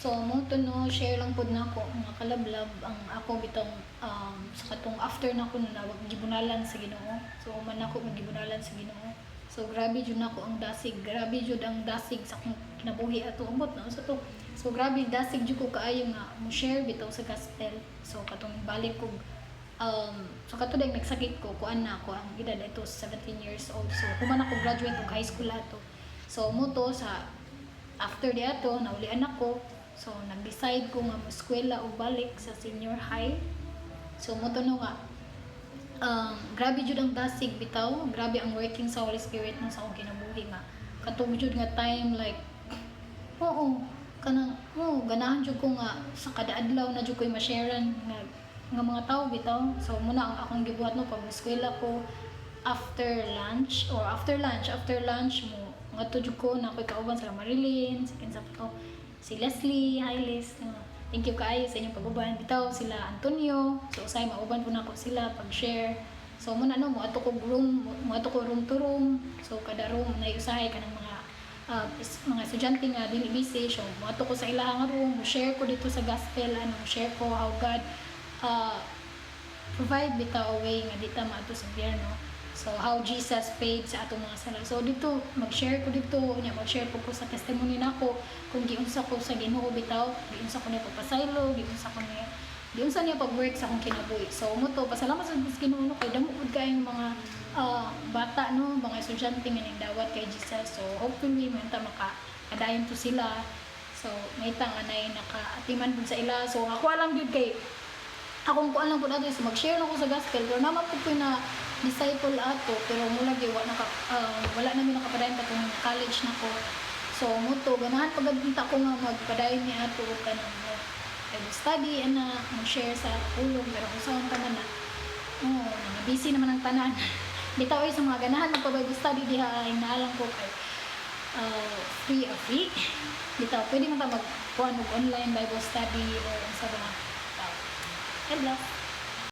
So mo to no share lang pud nako mga kalablab ang ako bitong sa katong after nako na gibunalan sa Ginoo. So man ako magibunalan sa Ginoo. So grabe jud nako ang dasig, grabe jud ang dasig sa akong kinabuhi ato umot na sa to. So grabe dasig jud ko kaayo nga mo share bitaw sa gospel. So katong balik ko so kato dahil nagsakit ko kuan na ako ang edad ito 17 years old. So human ako graduate og high school ato. So mo to sa after diato naulian ako. So nag-decide ko nga mo eskwela o balik sa senior high. So mo to no nga grabe jud ang dasig bitaw, grabe ang working sa Holy Spirit nung sa akong kinabuhi nga katong jud nga time like kanang ganahan jud ko nga sa kada adlaw na jud ko'y ma-sharean nga mga tao bitaw. So muna ang akong gibuhat no pag eskwela ko after lunch mo ngadto jud ko na ko'y kauban sila Marilyn, sa kinsa pa si Leslie, hi Les. Thank you kaayo sa inyong pag-uban. Bitaw sila Antonio. So usay mauban po na ko sila pag-share. So muna no mo ato ko room to room. So kada room na usahay kanang mga estudyante nga dili busy. So mo ato ko sa ilahang room, mo share ko dito sa gospel, share ko how God provide bitaw a way nga dita maato sa biyerno. So how Jesus paid sa atong mga sala. So dito mag-share ko dito, mag-share ko sa testimony nako kung giunsa ko sa Ginoo bitaw, giunsa ko niya pagpasaylo, giunsa niya pag-work sa akong kinabuhi. So mo to pasalamat sa Ginoo no kay damo pud kayong mga bata no, mga estudyante nga nindawat kay Jesus. So hopefully may ta maka-adayon to sila. So may ta nga nay naka-atiman pud sa ila. So ako lang gyud kay akong kuan lang pud ato is mag-share na ko sa gospel pero naman pud ko na disciple ato pero mula gyud wala namin nakapadayon katong college na ko. So mo to ganahan pagabinta ko nga magpadayon ni ato kanang Bible study mag-share sa ulong pero kung saan tanan na busy naman ang tanan. Bitaw ay sa mga ganahan magpa-Bible study diha ay naalang ko kay free. Bitaw pwede man ta magkuan og online Bible study or sa mga tao. God bless.